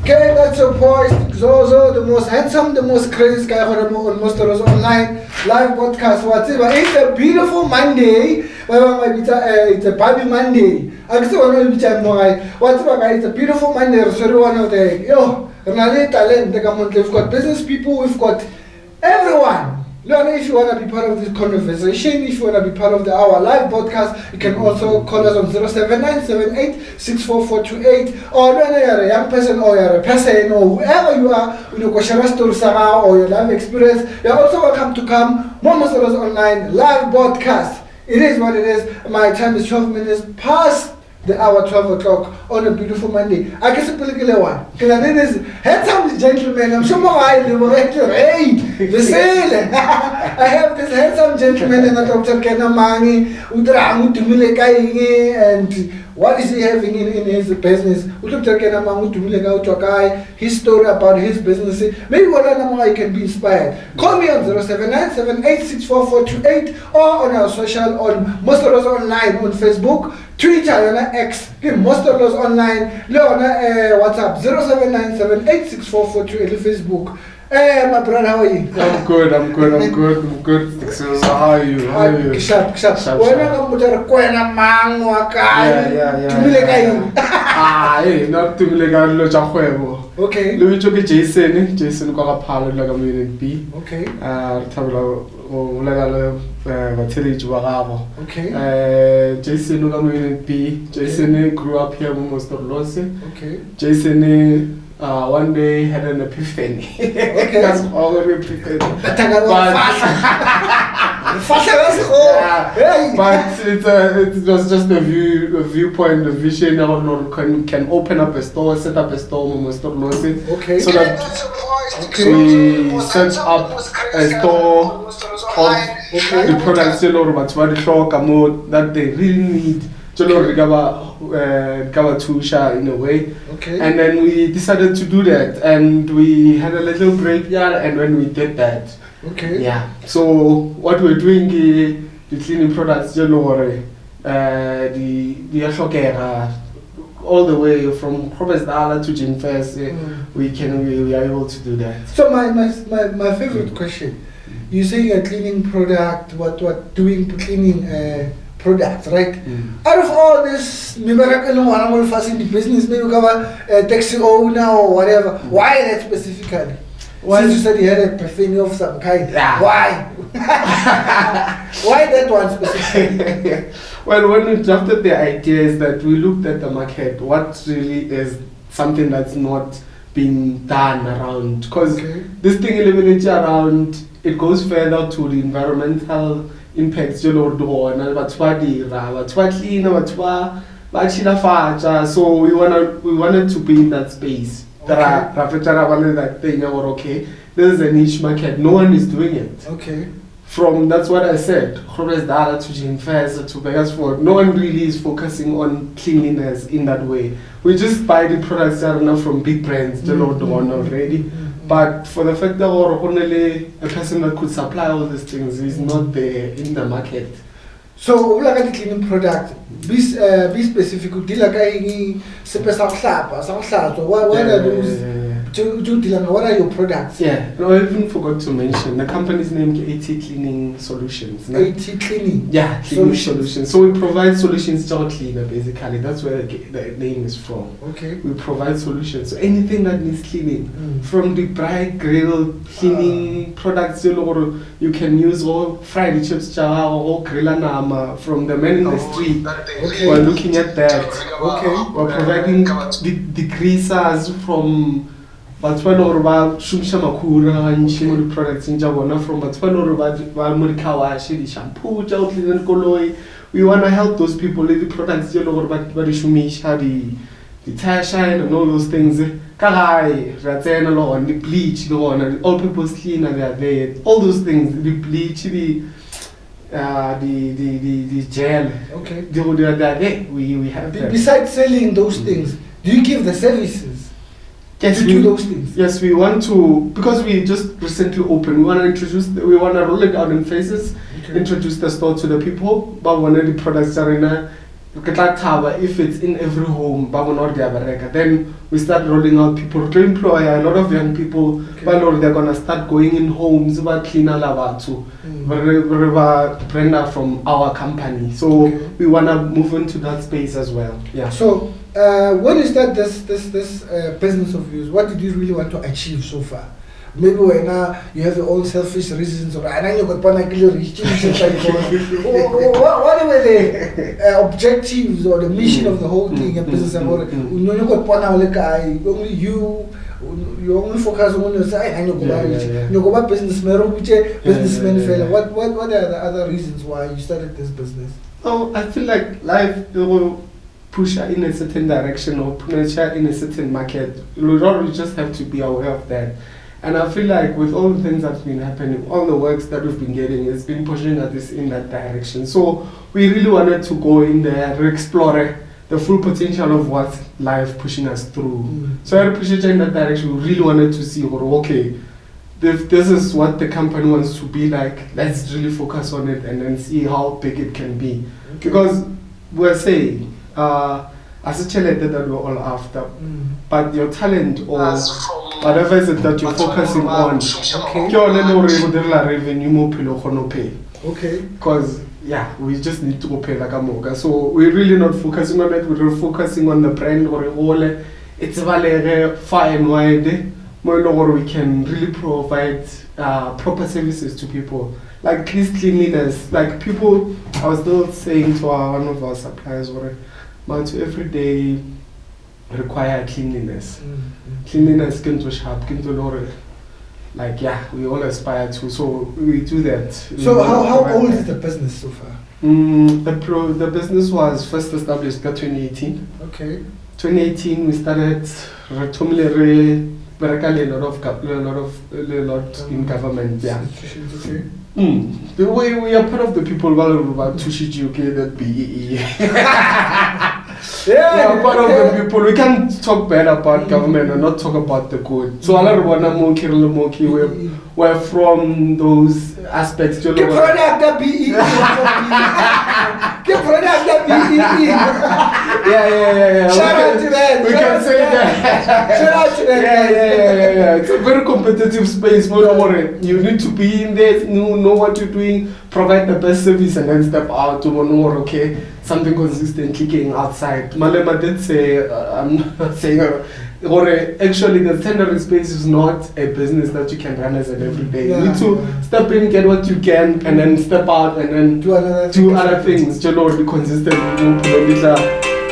Okay, that's your boy, Zozo, the most handsome, the most crazy guy on Monsters Online live podcast. Whatever. It's a beautiful Monday. It's a Barbie Monday. Whatever, guys. It's a beautiful Monday. Sorry, one of the talent. We've got business people. We've got everyone. If you want to be part of this conversation, if you want to be part of our live podcast, you can also call us on 07978644428. Or when you're a young person or you're a person or whoever you are, or your life experience, you're also welcome to come. Monsters Online live podcast. It is what it is. My time is 12 minutes past the hour 12 o'clock on a beautiful Monday. I guess a particular one. Because I think this handsome gentleman, I'm sure I have this handsome gentleman in the Dr. Kenamangi, and what is he having in his business? His story about his business. Maybe you can be inspired. Call me on 07978644428 or on our social on Monsters Online on Facebook, Twitter, X, Monsters Online, WhatsApp 07978644428 Facebook. Hey, my brother, how are you? I'm good. So how are you? Sharp. Yeah. Not to me like lo cha kgwebo. Okay. Lo itse ke Jason kwa ga phalo la ka mo B. Okay. Re thabela o la le batheledi ba gago. Okay. Jason o ka mo B. Jason grew up here in Mostolose. Okay. Jason one day had an epiphany. Okay. That's all an epiphany. But it was just a viewpoint, a vision. Can open up a store, set up a store. Okay. So that we set up a store of the products that they really need. In a way, okay. And then we decided to do that, and we had a little break here, and when we did that, okay, yeah. So what we're doing, the cleaning products, the all the way from Probesdala to Ginfest, we are able to do that. So my favorite question, you say a cleaning product, what doing cleaning products, right? Out of all this, maybe animal fast in the business, maybe cover taxi owner or whatever. Why that specifically? Since you said you had a epiphany of some kind. Yeah. Why? Why that one specifically? Well, when we drafted the ideas that we looked at the market, what really is something that's not being done around, because this thing eliminates around, it goes further to the environmental impacts, so we wanted to be in that space. That thing, okay, this is a niche market, no one is doing it. Okay. From that's what I said, Probesdala to Ginfest to Begasford, no one really is focusing on cleanliness in that way. We just buy the products that are now from big brands, the one already. But for the fact that only a person that could supply all these things is not there in the market. So, like a cleaning product, be specific. Do like any special slap? What are your products? Yeah, no, I even forgot to mention the company's name is AT Cleaning Solutions. AT Cleaning? Yeah, Cleaning Solutions. So we provide solutions to our cleaner, basically. That's where the name is from. Okay. We provide solutions. So anything that needs cleaning, from the bright grill cleaning products, you can use all fried chips, or grill nama from the men in the street. Okay. We're looking at that. Okay. We're providing the greasers from Batswana or Shumsha Makura and Shimuri products in Javona from Batswana or Murikawashi, the shampoo, and Koloi. We want to help those people with the products, the Shumisha, the tire shine, and all those things. Karai, Raten, the bleach, all people's cleaner, they are there. All those things, the bleach, the gel. Okay. They are there. We have that. Besides selling those things, do you give the services? Yes, to do those things. Yes, we want to, because we just recently opened. We want to roll it out in phases, introduce the store to the people. But one of the products are in if it's in every home, then we start rolling out people to employ a lot of young people. But they're gonna start going in homes, but cleaner lava too. Brenda from our company, so we wanna move into that space as well. Yeah. So when you start this business of yours, what did you really want to achieve so far? Maybe when you have your own selfish reasons, or what were the objectives or the mission of the whole thing? A business only you only focus on yourself and you go back businessman. What are the other reasons why you started this business? Oh, I feel like life will push her in a certain direction or push her in a certain market. You just have to be aware of that. And I feel like with all the things that's been happening, all the works that we've been getting, it's been pushing us in that direction. So we really wanted to go in there and explore the full potential of what life pushing us through. So I appreciate in that direction. We really wanted to see, okay, if this is what the company wants to be like, let's really focus on it and then see how big it can be. Because we're saying, as a challenge that we're all after, but your talent or whatever is it that you're focusing on, okay. Because we just need to go pay like a moga. So we're really not focusing on it, we're focusing on the brand or it's far and wide. We can really provide proper services to people. Like cleanliness, like people, I was still saying to one of our suppliers, to every day require cleanliness. Cleanliness can to sharp, can to lower. Like we all aspire to, so we do that. So how old is the business so far? The business was first established in 2018. Okay. 2018 we started a lot in government. Yeah. Okay. The way we are part of the people about Tushiji, that BEE. We are part of the people. We can't talk bad about government and not talk about the good. So a lot of we're from those aspects. Get product the BEE. Get product the BEE. Yeah. Shout out to that. We can say that. Shout out to that. Yeah. It's a very competitive space. Don't worry. You need to be in there, know what you're doing, provide the best service, and then step out to okay, something consistently getting outside. Malema did say, I'm not saying, actually the tendering space is not a business that you can run as an everyday. You need to step in, get what you can, and then step out and then do other things. Be consistent.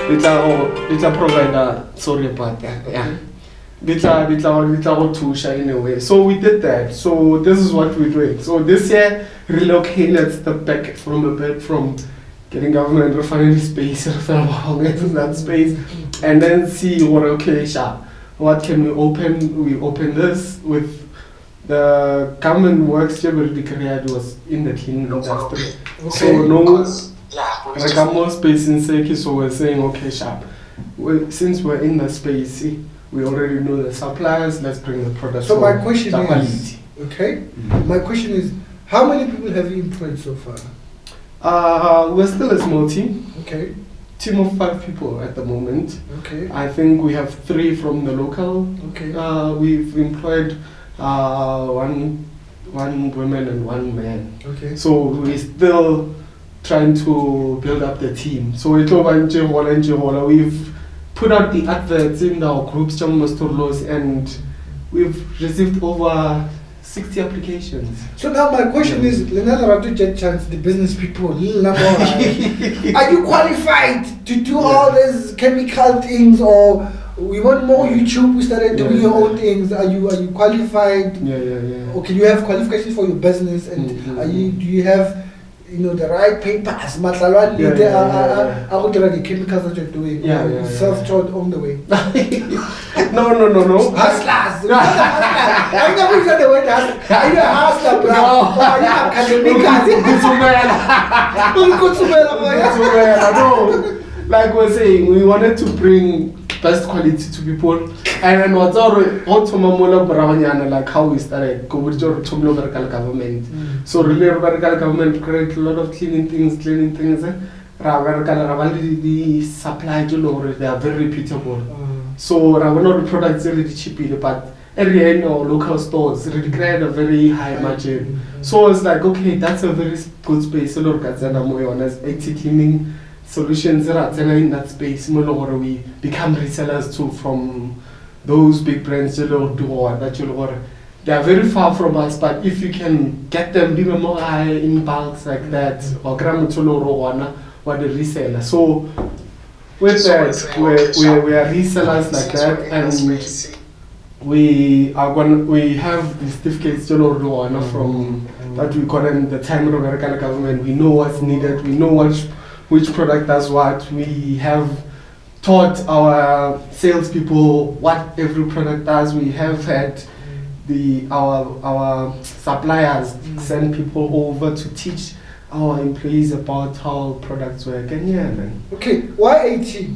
Little provider. Sorry about that. Yeah. Little in a way. So we did that. So this is what we're doing. So this year, relocate, let's step back from getting government refinery space, that space, and then see what can we open? We open this with the government works was in the cleaning industry. Okay. So more space in Seki, so we're saying since we're in the space, we already know the suppliers, let's bring the product. So my question is, my question is, how many people have you employed so far? We're still a small team. Okay. Team of 5 people at the moment. Okay. I think we have 3 from the local. Okay. We've employed one woman and 1 man. Okay. So we're still trying to build up the team. So we've put out the adverts in our groups, and we've received over 60 applications. So now my question is, the business people, are you qualified to do all these chemical things, or we want more YouTube, we started doing your own things? Are you qualified? Yeah. Okay, you have qualifications for your business, and do you have the right papers? The chemicals that you're doing, self-taught on the way. No. Hustlers. I never used the word hustler. Are you a hustler, bro? No. Are you No. Like we're saying, we wanted to bring best quality to people, and then what's like how we started government. So really government create a lot of cleaning things, the supply they are very reputable. So the products are really cheap, but every end or local stores really create a very high margin. So it's like, okay, that's a very good space. So look at as 80 cleaning solutions in that space. We become resellers too from those big brands that they are very far from us, but if you can get them even more high in bulks like that, or what the reseller. So with that, we are resellers like that, and we have the certificates from that we got in the time of American government. We know what's needed. We know which product does what. We have taught our salespeople what every product does. We have had our suppliers send people over to teach our employees about how products work. And yeah, man. Okay, why 80?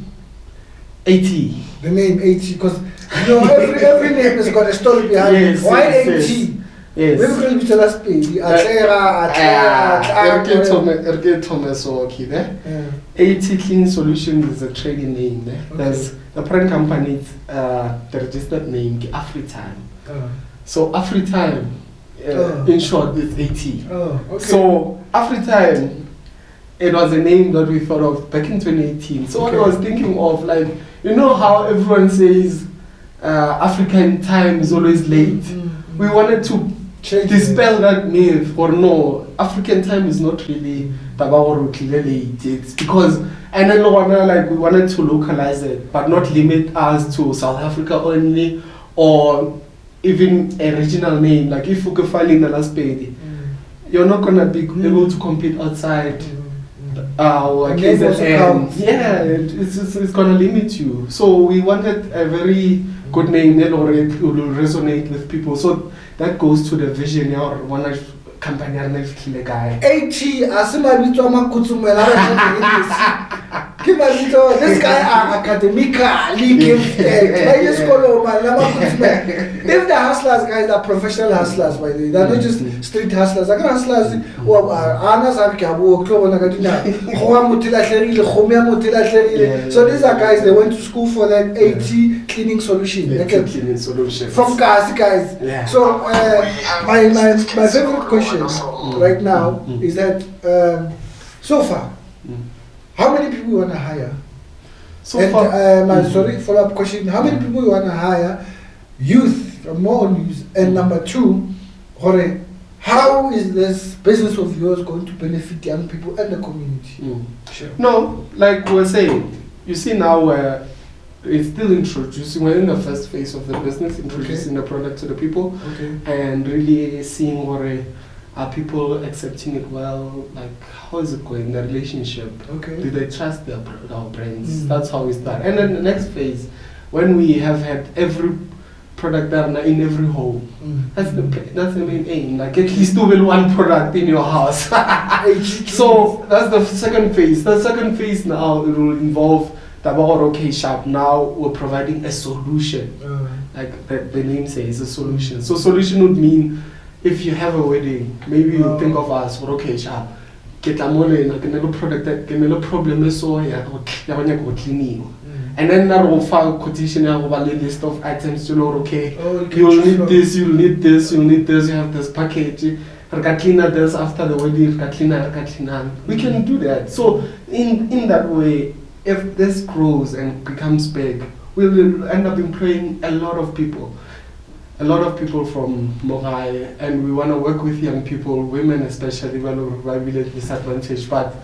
80. The name 80, because every name has got a story behind it. Why 80? Yes. Maybe can you tell us, baby? 80 Clean Solutions is a trading name. There's the parent company, the registered name, Afritime. So Afritime, in short, is 80. So Afritime, it was a name that we thought of back in 2018. So what I was thinking of, like, you know how everyone says African time is always late. We wanted to dispel that myth, or no, African time is not really late. It's because, and then we wanted to localize it, but not limit us to South Africa only, or even a regional name. Like if you file in the last page, you're not gonna be able to compete outside. It's gonna limit you. So we wanted a very good name that will resonate with people. So that goes to the vision or one company guy. 80 this guy are academically gifted. If the hustlers guys are professional hustlers, by the way, they're not just street hustlers. They're hustlers so these are guys, they went to school for that 80 cleaning solution. Cleaning solution. From guys. Yeah. So my favorite question right now is that so far, how many people you want to hire? Follow-up question. How many people you want to hire? Youth, more on youth. And number two, how is this business of yours going to benefit young people and the community? Sure. No, like we're saying, you see now it's still introducing, we're in the first phase of the business, introducing the product to the people, and really seeing are people accepting it well? Like, how is it going, the relationship? Do they trust our brands? That's how we start. And then the next phase, when we have had every product in every home, that's the main aim. Like, at least do one product in your house. So that's the second phase. The second phase now, it will involve sharp. Now we're providing a solution. Like the name says, a solution. So solution would mean, if you have a wedding, maybe you think of us for sharp. Get a product that can a problem so and then that will file quotation over a list of items to know, you'll need this, you'll need this, you'll need this, you have this package. Cleaner this after the wedding, cleaner. We can do that. So in that way, if this grows and becomes big, we'll end up employing a lot of people from Morai, and we want to work with young people, women especially, when we're disadvantaged, but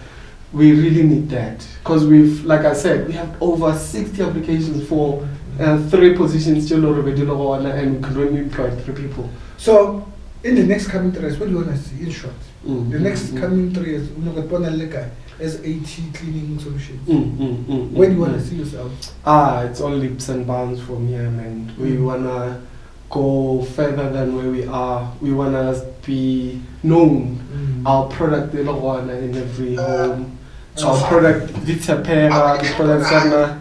we really need that, because like I said, we have over 60 applications for 3 positions, and we can only employ 3 people. So, in the next coming 3 years, what do you want to see, in short? The next coming 3 years, we're going to as 80 cleaning solutions. Where do you want to see yourself? It's all leaps and bounds from here, man. We want to go further than where we are. We want to be known. Our product in every home. Our product Vitapera, the products are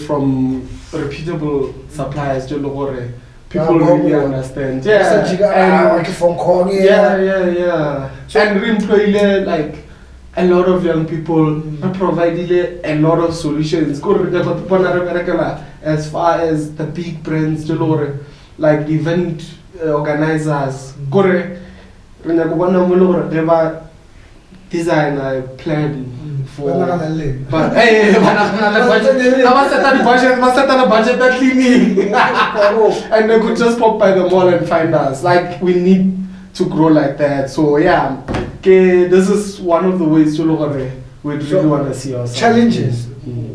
from reputable suppliers. People really understand. Yeah. And we employ a lot of young people provided a lot of solutions. As far as the big brands, like event organizers, designer plan for. But hey, budget that cleaning, and they could just pop by the mall and find us. Like we need to grow like that. So yeah, okay, this is one of the ways to look at it. We really want to see ourselves. Challenges.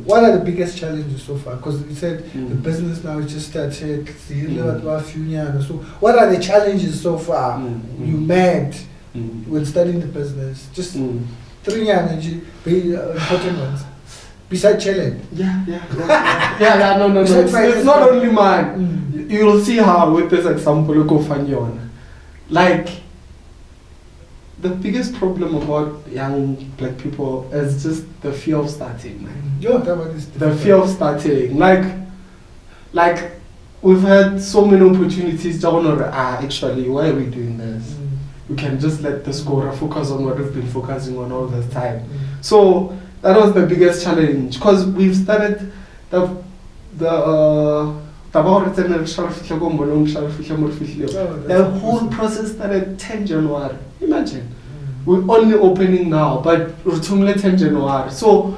What are the biggest challenges so far? Because you said the business now is just started. So what are the challenges so far you met when starting the business? Just 3 important ones. Besides challenge. Yeah. No. It's not only mine. You'll see how with this example you go find you on. Like the biggest problem about young black people is just the fear of starting, man. The fear of starting. Like we've had so many opportunities. Actually, why are we doing this? We can just let the scorer focus on what we've been focusing on all this time. So that was the biggest challenge because we've started the whole process started 10 January. Imagine. We're only opening now, but we're 10 January. So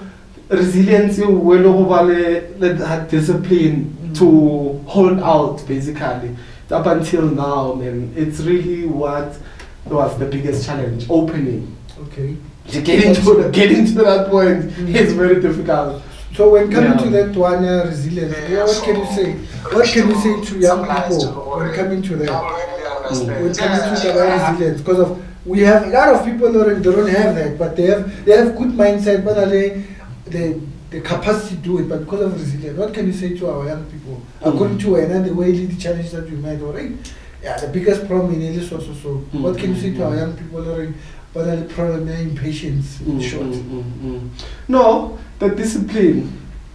resilience, that discipline to hold out basically. Up until now, man, it's really what was the biggest challenge, opening. Okay. Getting to that point is very difficult. So when coming to that one resilience, what can you say? What can you say to young people when coming to that? When coming to that resilience, because we have a lot of people that don't have that, but they have good mindset, but the capacity to do it, but because of resilience, what can you say to our young people? According to the way the challenge that we made, the biggest problem in Elis also. What can you say to our young people but the problem is impatience in short? No, the discipline.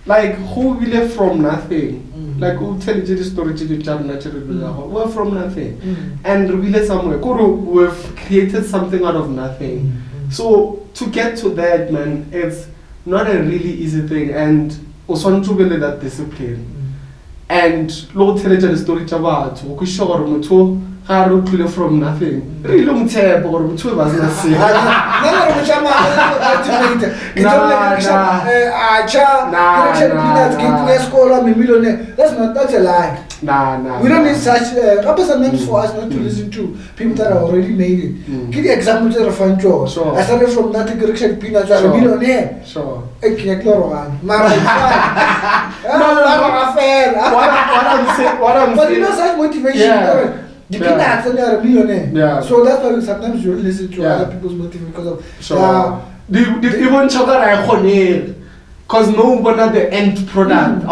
Like who really from nothing. Like who tell you the story we're from nothing. And really somewhere. We've created something out of nothing. So to get to that, man, it's not a really easy thing, and also want to build that discipline. And Lord tell the story about from nothing. Really long time or two was that's a lie. Nah. We don't need such representatives for us not to listen to people that are already made it. Give the example to the front door. Sure. I started from nothing direction peanuts are a millionaire. Sure. What I'm saying. But you know such motivation. Yeah. The peanuts and they are a millionaire. Yeah. So that's why sometimes you listen to other people's motivation because of even because no one at the end product.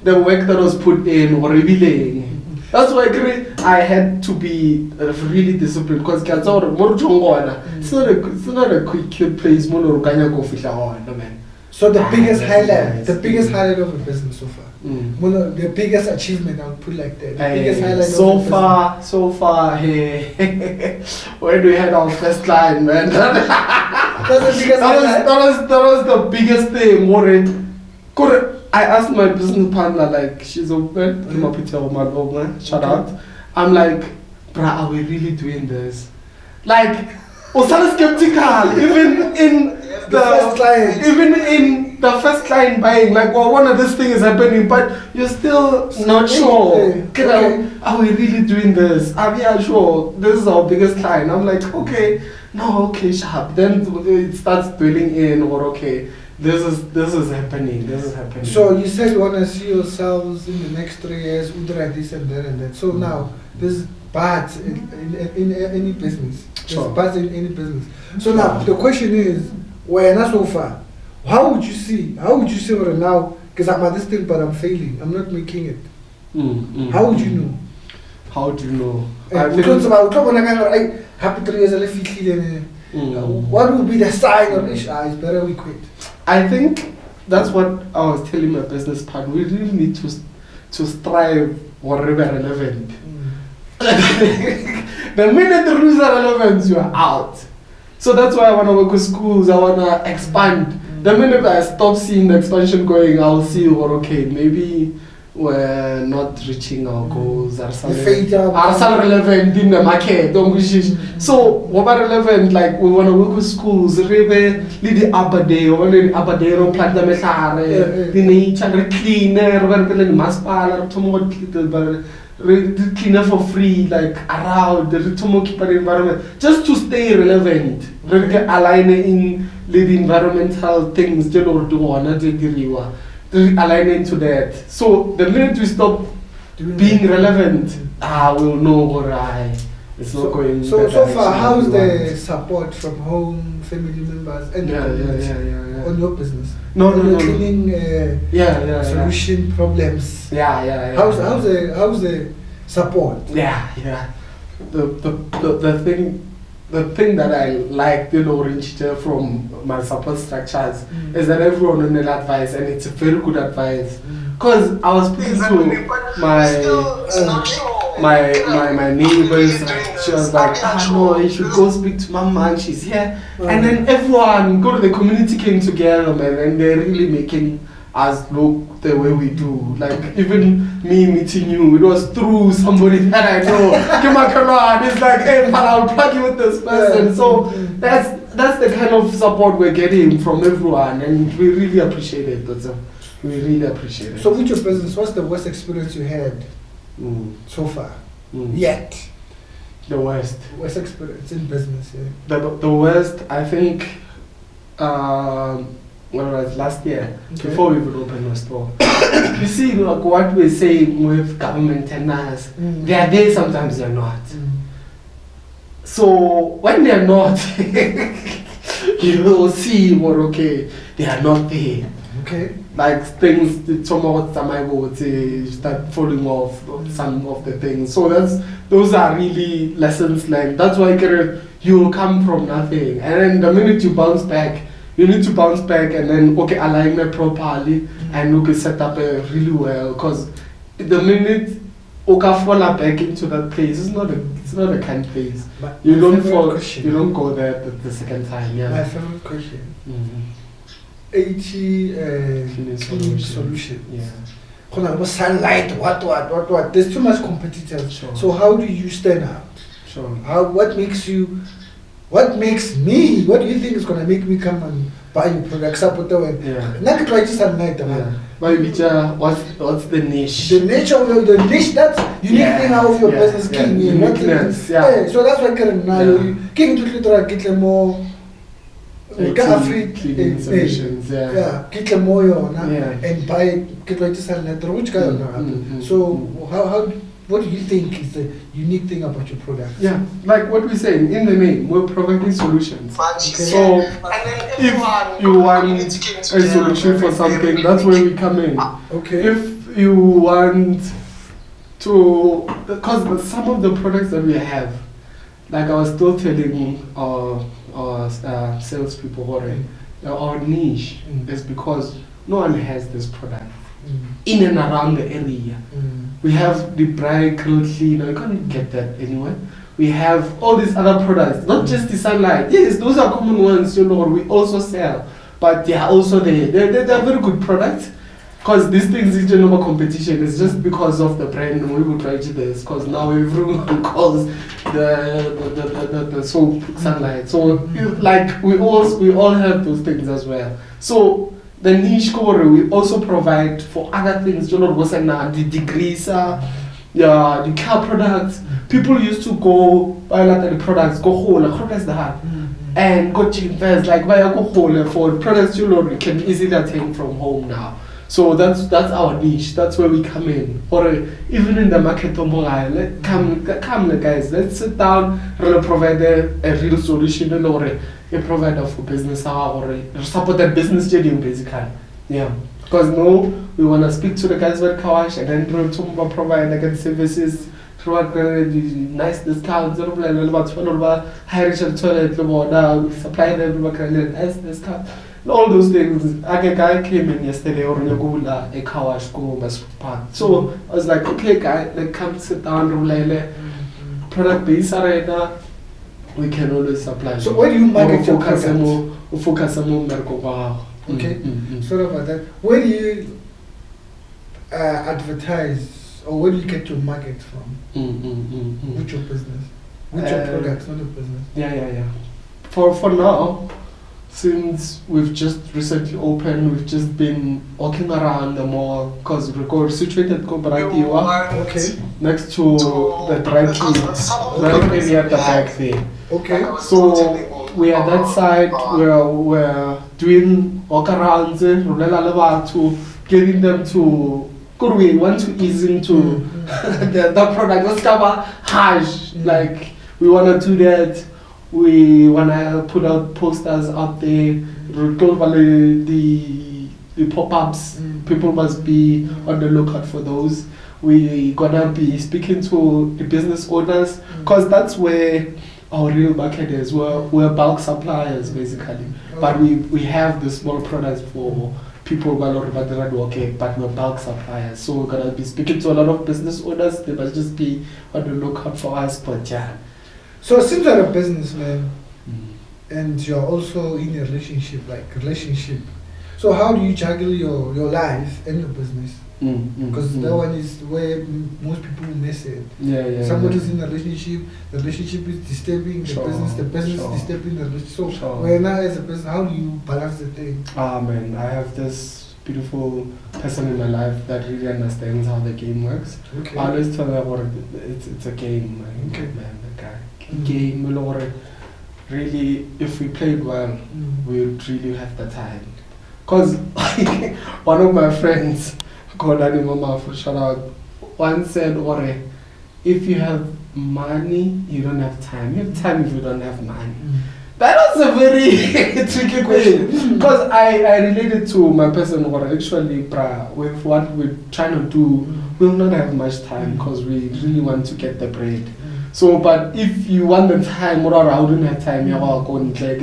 The work that was put in or revealing. That's why I had to be really disciplined because it's not a quick cute place. So the biggest highlight of a business so far. The biggest achievement, I would put like that. The biggest highlight so far, hey, when we had our first client, man. That was the biggest thing. I asked my business partner, like, she's open, shout out. I'm like, bruh, are we really doing this? Like, I was skeptical, even in the first client buying, like, well, one of this thing is happening, but you're still not sure. Okay. Are we really doing this? Are we sure this is our biggest client? I'm like, okay, sharp. Then it starts dwelling in, or okay, this is happening. So you said you want to see yourselves in the next 3 years, this and that. So now there's parts in any business. There's parts in any business. So now the question is, we're not so far. How would you see right now? Because I'm at this thing, but I'm failing. I'm not making it. How would you know? How do you know? What would be the sign of this? It's better we quit. I think that's what I was telling my business partner. We really need to strive whatever relevant. The minute the rules are relevant, you are out. So that's why I want to work with schools. I want to expand. The minute I stop seeing the expansion going, I'll see, or okay, maybe we're not reaching our goals. Are some relevant in the market? So what about relevant? Like we want to work with schools. Rebe, the abade, or the abadero plant the metare, the nature cleaner, when the maspala, tomo cleaner for free, like around the tomo keeper environment, just to stay relevant. Align in the environmental things, you know, do on the align into that. So the minute we stop being relevant, we'll know why it's not going. So far, how's the support from home, family members, and on your business? No. Cleaning solution problems. How's the support? The thing that I like, you know, from my support structures is that everyone will advice, and it's a very good advice. Because I was speaking to my neighbors, and she was like, no, you should go speak to Mama, and she's here. And then everyone, go to the community came together, man, and they're really making us look the way we do. Like, even me meeting you, it was through somebody that I know. It's like, hey, man, I'll plug you with this person. So that's the kind of support we're getting from everyone, and we really appreciate it. We really appreciate it. So with your business, what's the worst experience you had so far? Yet? The worst. Worst experience in business, The worst, I think, when it was last year, before we even opened the store. You see, like what we're saying with government tenders, they are there, sometimes they're not. So when they're not, you will see what, okay, they are not there. Okay. Like things, would start falling off some of the things. So those are really lessons learned. That's why you'll come from nothing. And then the minute you bounce back, you need to bounce back and then align it properly and set up really well. Because the minute fall back into that place, it's not a kind place. You don't fall. You don't go there the second time. Yeah. My favorite question. 80 cleaning solution. Yeah. Sunlight. What? There's too much competitors. Sure. So how do you stand out? Sure. What makes you? What makes me? What do you think is gonna make me come and buy your product? Support the way. Not try to sunlight, man. What's the niche? The nature of the niche, that's unique thing of your business. Uniqueness. So that's why now king to get more. Cleaning solutions. Get them more and buy get like this which guy. So what do you think is the unique thing about your product? Yeah, like what we're saying, in the name, we're providing solutions. So, if you want a solution for something, that's where we come in. Okay. If you want to, because some of the products that we have, like I was still telling our salespeople, our niche is because no one has this product in and around the area. We have the bright grilled cleaner, you can't get that anywhere. We have all these other products, not just the sunlight. Yes, those are common ones, we also sell, but they are also there. They're very good products, because these things is no competition. It's just because of the brand we will try to this, because now everyone calls the soap sunlight. So like we all have those things as well. So the niche core we also provide for other things, the degreaser, the car products. People used to go buy the products, go whole, and go to invest, like buy a go whole for products you can easily attain from home now. So that's our niche. That's where we come in. Or even in the market, come guys, let's sit down, really provide a real solution or a provider for business or support that business journey basically. Yeah. Because we want to speak to the guys with Kawash and then provide like services through nice discounts, high Richard toilet, supply them nice discounts. All those things. A guy came in yesterday or a Kawash go park. So I was like, okay guy, come sit down, product base we can always supply. So where do you market your products? Focus on mmereko wa gago. Okay, sorry about that. Where do you advertise, or where do you get your market from? With your business? With your products, not your business? Yeah. For now, since we've just recently opened, we've just been walking around the mall because we're situated in Kobaratiwa, Okay. next to the dry clean area at the back there. Okay. So we are that side, we're doing walk-arounds, to getting them to, could we want to ease into the product, let's cover harsh, like we want to do that. We want to put out posters out there, the pop-ups, people must be on the lookout for those. We gonna be speaking to the business owners, because that's where our real market is. We're bulk suppliers basically, but we have the small products for people who are okay, but we're bulk suppliers. So we're gonna be speaking to a lot of business owners. They must just be on the lookout for us, but yeah. So since you're a businessman and you're also in a relationship, so how do you juggle your life and your business? Because that one is where most people miss it. Somebody's in a relationship, the relationship is disturbing the business is disturbing the relationship. So when now as a business, how do you balance the thing? Man, I have this beautiful person in my life that really understands how the game works. Okay. I always tell her it's a game, man. Okay. Man, the guy. Game, really, if we played well, we would really have the time. Because one of my friends, called Annie Mama for shout out, once said, if you have money, you don't have time. You have time if you don't have money. That was a very tricky question. Because I related to my person, actually, with what we're trying to do, we'll not have much time because we really want to get the bread. So, but if you want the time, or I wouldn't have time, you're going then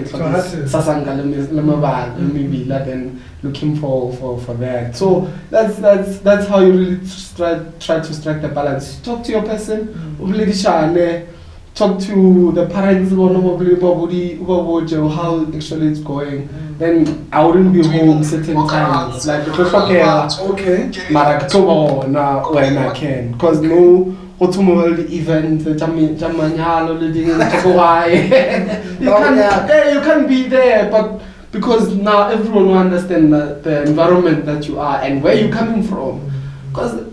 looking for that. So that's how you really try to strike the balance. Talk to your person, talk to the parents, how actually it's going. Then I wouldn't be home certain times. Like, okay, when I can. Because no automobile event, you can't be there, but because now everyone will understand the environment that you are and where you're coming from. Because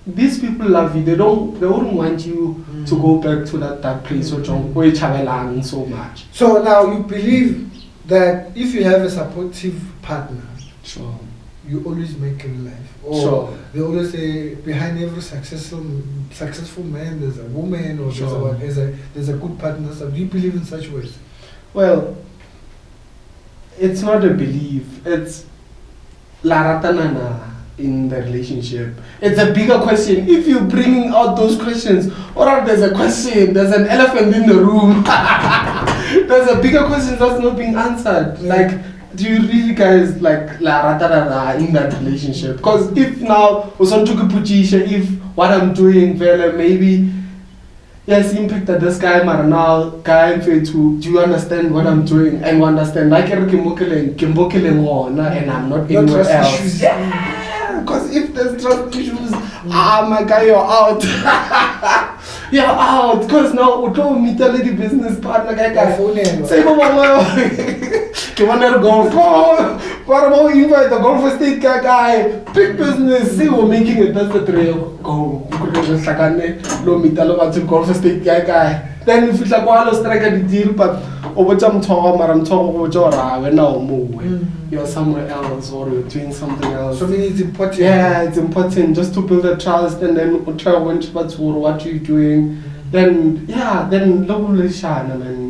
these people love you, they wouldn't want you to go back to that place where you travel so much. So now you believe that if you have a supportive partner, sure, you always make it in life. Or sure. They always say behind every successful man there's a woman, or sure, there's a good partner. So do you believe in such words? Well, it's not a belief, it's la ratanana in the relationship. It's a bigger question. If you're bringing out those questions, or there's a question, there's an elephant in the room. There's a bigger question that's not being answered. Yeah. Like, do you really guys like la ratanana in that relationship? Because if now if what I'm doing maybe yes, impacted this guy, but now guy do you understand what I'm doing and understand like and I'm not anywhere else. Yeah, because if there's trust issues, my guy, you're out. You're out. Because now we don't meet a lady business partner guy. Say you want to go what about invite the golf state guy? Big business. See we're making it. That's the trail. Go. Lo meet a lot of golf state guy. Then if it's like while strike the deal, but over some time, you're somewhere else or you're doing something else. So it's important. Yeah, it's important just to build a trust and then try what you're doing. Then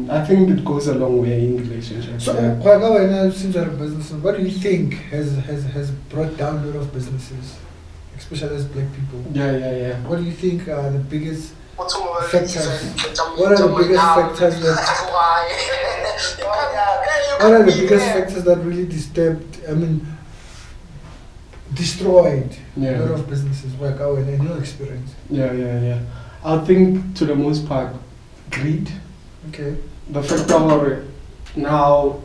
I think it goes a long way in relationships. So since you're a businessman, what do you think has brought down a lot of businesses, especially as black people? Yeah. What do you think are the biggest factors? What are the biggest factors that really destroyed a lot of businesses? In your experience? Yeah. I think to the most part, greed. Okay. The fact that now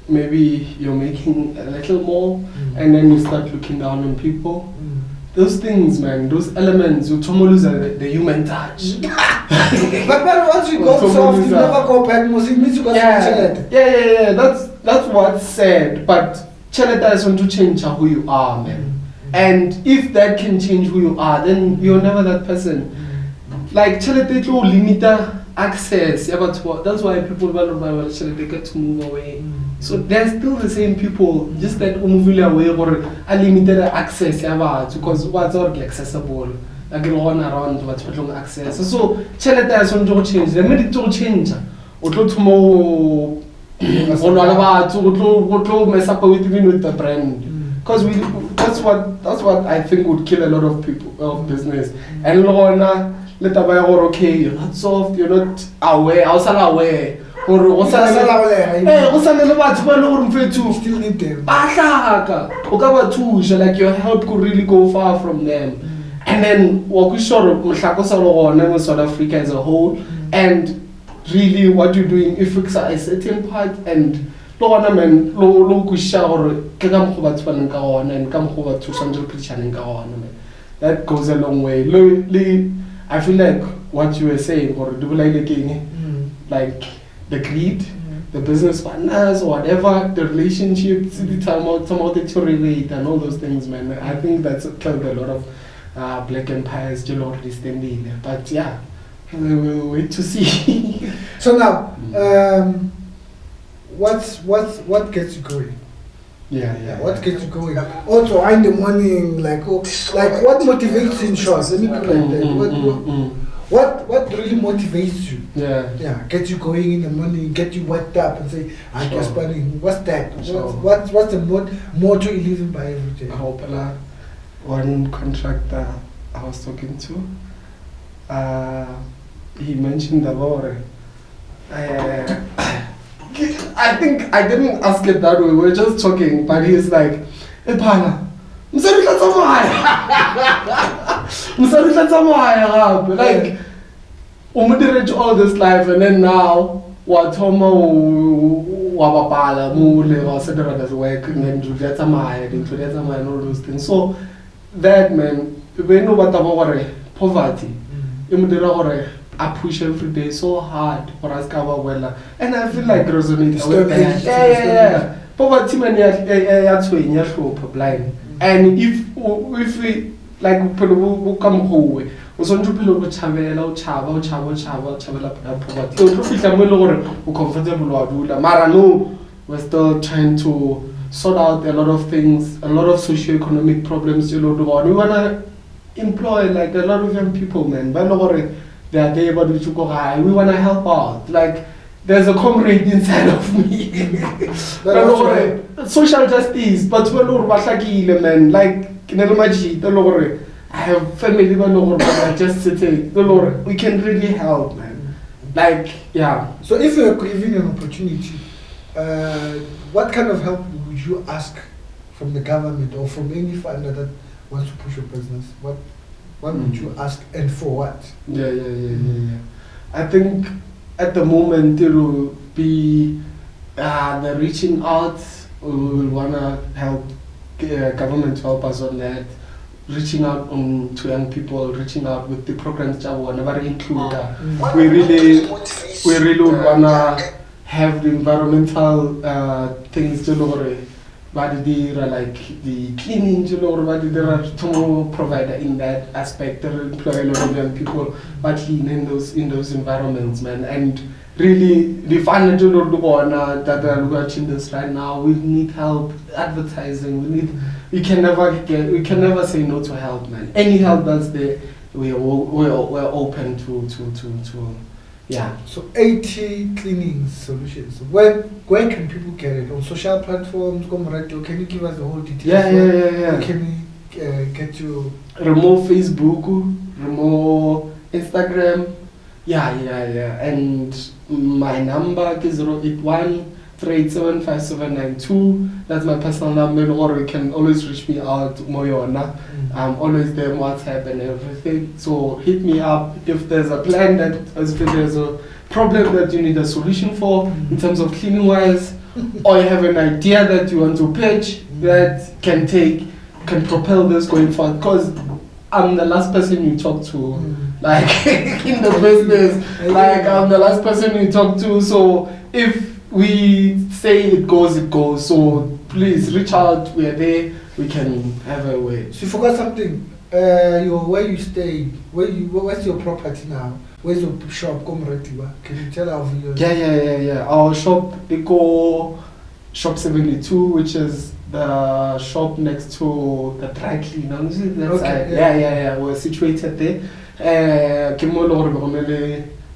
maybe you're making a little more and then you start looking down on people. Those things, man, those elements, you lose the human touch. But once you go soft, you never go back. Most it means you got yeah. That's what's sad. But Cheleta is want to change who you are, man. And if that can change who you are, then you're never that person. Like Cheleta to limit access. Yeah, but that's why people Cheleta get to move away. So they're still the same people, just that moving away or unlimited access, because what's already accessible. Like run around what's access. So Cheleta is want to change. They made it to change. Tomorrow, to mess up with the brand. Because that's what I think would kill a lot of people of business. And okay, you're not soft, you're not aware, also aware. You still need them. Like your help could really go far from them. And then South Africa as a whole, and really what you're doing, if it's a certain part, and that goes a long way. I feel like what you were saying, or like the greed, the business partners, or whatever, the relationships, the time out to relate and all those things, man. I think that's killed a lot of black empires still already standing there. But yeah, we'll wait to see. So now, what gets you going? Yeah. What gets you going? Also, in the morning, like what motivates you in short? Let me put it like that. What really motivates you? Yeah. Get you going in the morning, get you worked up, and say, "I guess, buddy, what's that? Sure. What's the motto you live by every day?" One contractor I was talking to, he mentioned about it. I think I didn't ask it that way. We were just talking, but he's like, "Hey, Pana, like, all this life, and then now, what wabapala, mule, or cetera, does work, and then you get some eye, and all those things." So, that man, we know what about poverty. I push every day so hard for us to and I feel like resonating with that. Yeah. Poverty man, blind. And if we like we come home, we want to be poverty. We're still trying to sort out a lot of things, a lot of socio-economic problems. We wanna employ like a lot of young people, man. They are there, but we want to help out. Like, there's a comrade inside of me. Social justice, but man. Like, I have family, but I just sit we can really help, man. Like, yeah. So, if you're given an opportunity, what kind of help would you ask from the government or from any funder that wants to push your business? What would you ask, and for what? Yeah. I think at the moment it will be the reaching out. We will wanna help government to help us on that. Reaching out to young people, reaching out with the programs that we wanna include. We really would wanna have the environmental things to like the cleaning, to provider in that aspect, employ a lot of young people, but clean in those environments, man. And really, the financial that are watching this right now, we need help advertising. We can never say no to help, man. Any help that's there, we're open to. Yeah. So 80 cleaning solutions. Where can people get it? On social platforms, can you give us the whole details? Yeah. Can we get you? Remove Facebook, remove Instagram. Yeah. And my number is 081-387-5792. That's my personal number, or you can always reach me out, Moyona. I'm always there on WhatsApp and everything. So hit me up if there's a plan that there's a problem that you need a solution for in terms of cleaning wise, or you have an idea that you want to pitch that can propel this going forward. Because I'm the last person you talk to, like in the business. Like I'm the last person you talk to. So if we say it goes. So please reach out. We're there. We can have a way. So you forgot something. Where you stay? Where's your property now? Where's your shop? Can you tell our viewers? Yeah. Our shop, Shop 72, which is the shop next to the dry cleaner. Yeah. We're situated there.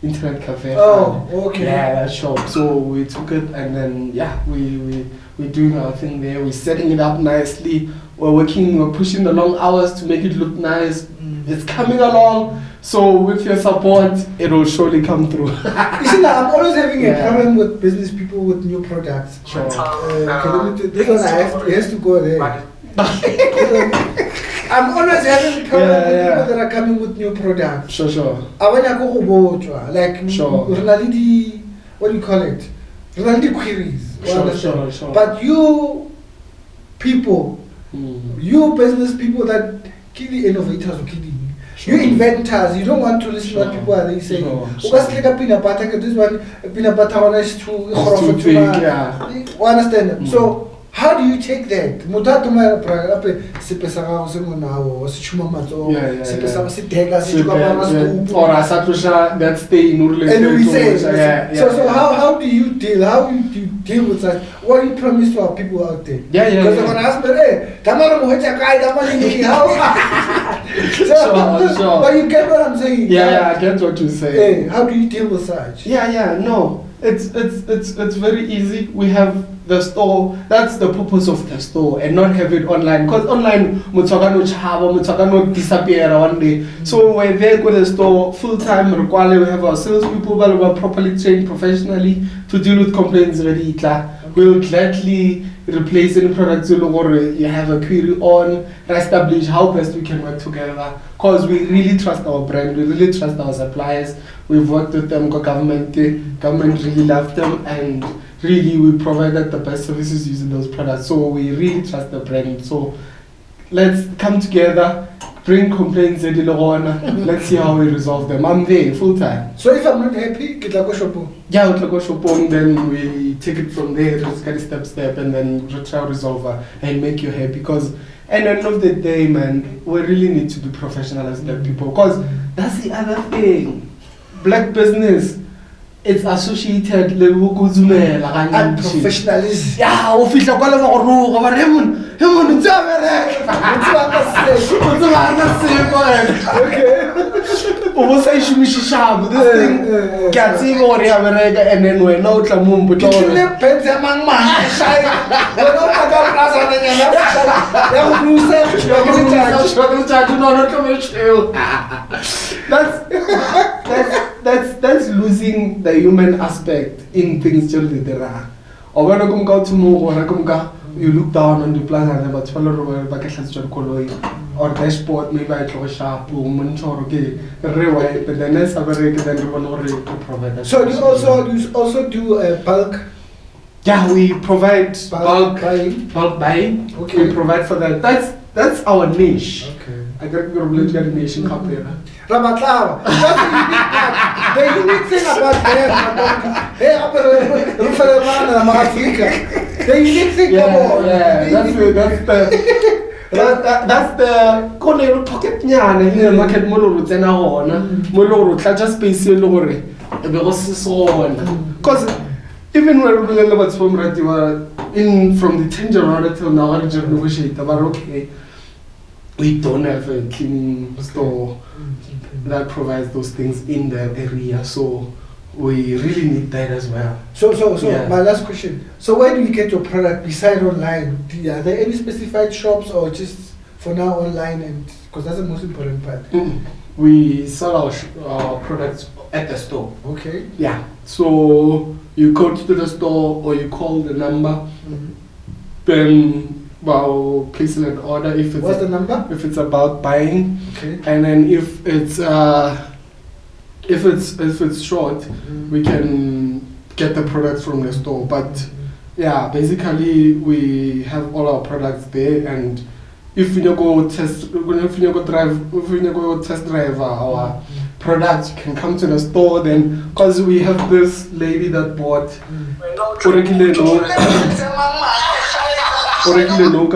Internet cafe. Oh, okay. Yeah, that shop. So we took it, and then we're doing our thing there. We're setting it up nicely. We're pushing the long hours to make it look nice. It's coming along. So with your support, it will surely come through. You see, now I'm always having a problem with business people with new products. Sure. This one it has to go there. I'm always having a problem with people that are coming with new products. Sure. Like, Sure. what do you call it? Queries. Sure. But you people, you business people that kill the innovators or killing. You inventors, you don't want to listen to what people are saying. Because like a peanut butter, this one peanut butter is too big, you understand? So how do you take that? That stay in relationship. So how do you deal with that? What do you promise to our people out there? Because they're gonna ask me, Sure. But you get what I'm saying? I get what you say. How do you deal with such? No. It's very easy. We have the store. That's the purpose of the store, and not have it online. Because online, mutsakano disappear one day. So we're there with the store full time. We have our salespeople who are properly trained professionally to deal with complaints. We'll gladly replace any products you have a query on, establish how best we can work together. Because we really trust our brand, we really trust our suppliers. We've worked with them, government really loved them, and really we provided the best services using those products. So we really trust the brand. So let's come together, bring complaints, let's see how we resolve them. I'm there full time. So if I'm not happy, get like a shop. Yeah, we'll go shopong, then we take it from there, just get step, and then try to resolve and make you happy. Because at the end of the day, man, we really need to be professional as black people. Because that's the other thing. Black business, it's associated with and professionalism. Yeah, official call over and then we're not that's losing the human aspect in things. Or when I come tomorrow, you look down on the plaza and about 12 or dashboard, maybe I throw a sharp woman or okay, but then that's a very good provide. So you also do bulk? Yeah, we provide bulk buying. Okay. We provide for that. That's our niche. Okay. I got your religion nation cup there. Ramatlawa. The unique thing about them, the unique thing that's the corner pocket market moloro tsena hona moloro tlatsa space le gore e be go se sona. Because even when we learn about from the Tangerine till now, but okay, we don't have a cleaning store that provides those things in the area, so we really need that as well. So my last question. So where do you get your product beside online? Are there any specified shops or just for now online? And because that's the most important part. We sell our products at the store. Okay. Yeah. So you go to the store or you call the number. Then place an order if it's what's the number? If it's about buying. Okay. And then if it's if it's short, we can get the products from the store. But yeah, basically we have all our products there, and if we go test drive our products, you can come to the store then, because we have this lady that bought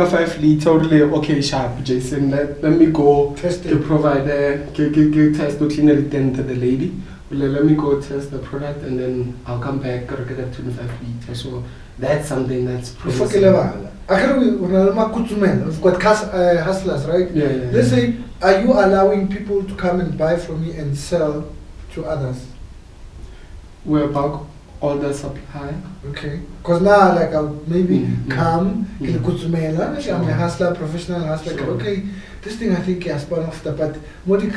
5 liter. Okay, sharp, Jason, let me go Test to it. provider test to clean it then to the lady. Let me go test the product and then I'll come back and get that 25 liter. So that's something that's promising. We've got hustlers, right? Yeah. Let's say, are you allowing people to come and buy from you and sell to others? We're about all the supply. Okay. Because now, like, I'll maybe come, Mm. I'm a hustler, professional hustler. Sure. Okay, this thing I think is part of the, but what can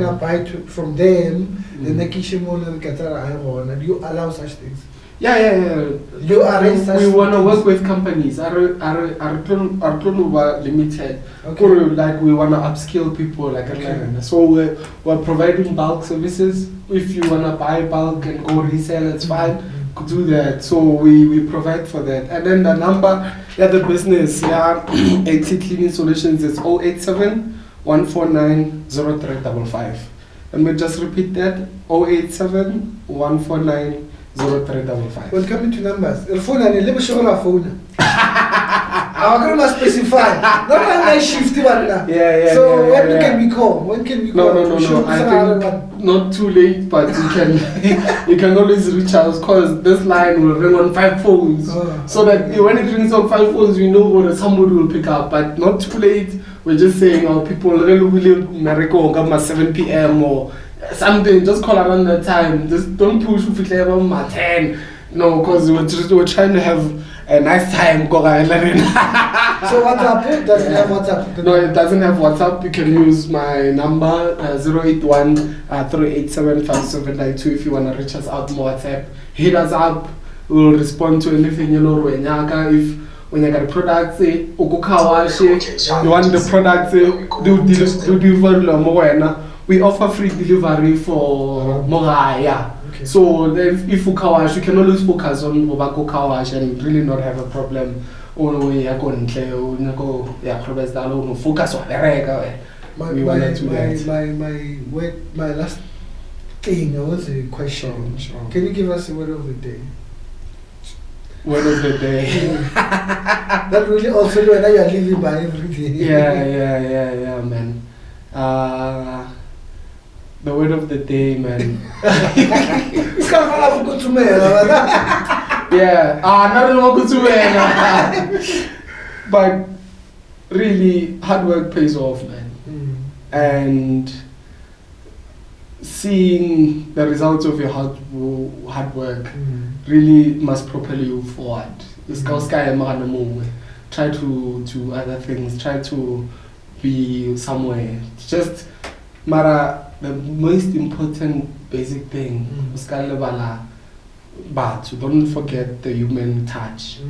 I buy from them? The do you allow such things? Yeah. You arrange such we want to things? work with companies. Are limited. Okay. Or like we want to upskill people like Okay. So we're providing bulk services. If you want to buy bulk and go resell, it's fine. Could do that. So we provide for that. And then the number, the business, AT Cleaning Solutions is 087 149 0355. Let me just repeat that: 087 149 0355. When coming to numbers, the phone and the phone. I'm going to specify. Not my shift, Yeah. So when can we call? When can we call? No. I think not too late, but you can you can always reach us, because this line will ring on 5 phones. So that when it rings on 5 phones, we know that somebody will pick up. But not too late. We're just saying our people really will come at 7 p.m. or something. Just call around that time. Just don't push if it's about 10. No, because we're trying to have a nice time. So WhatsApp doesn't have WhatsApp. No, it doesn't have WhatsApp. You can use my number 081 387 5792 if you want to reach us out on WhatsApp. Hit us up. We'll respond to anything if when you got products, you want the products, do deliver. We offer free delivery for Moraya. Okay. So if you kawash, you can always focus on Obako kawash and really not have a problem. Focus on the rega. My last thing, I want a question. Sure. Can you give us a word of the day? Word of the day. That really also know that you are living by every day. Yeah, man. The word of the day, man. It's kind of like a good to me. Yeah, but really, hard work pays off, man. And seeing the results of your hard work really must propel you forward. Try to do other things, try to be somewhere. Just Mara, the most important basic thing, but don't forget the human touch.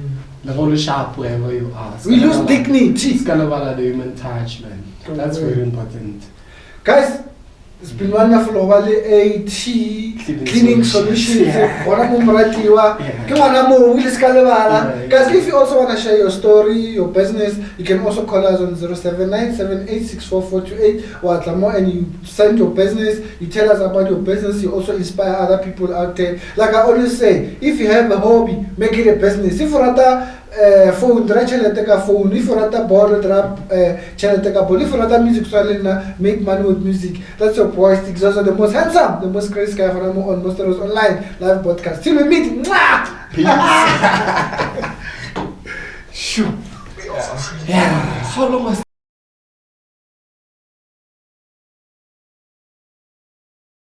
Sharp wherever you are. We lose dignity. The human touch, man. That's very important. Guys, it's been wonderful. AT Cleaning Solutions. Guys, if you also want to share your story, your business, you can also call us on 079-7864-428 and you send your business, you tell us about your business, you also inspire other people out there. Like I always say, if you have a hobby, make it a business. If you're phone, phone. If you're ball, ball. If you're music, make money with music. That's your boy Sticks. Also the most handsome, the most crazy guy for on Most Online live podcast. Till we meet. Peace. Sure. Yeah. How long was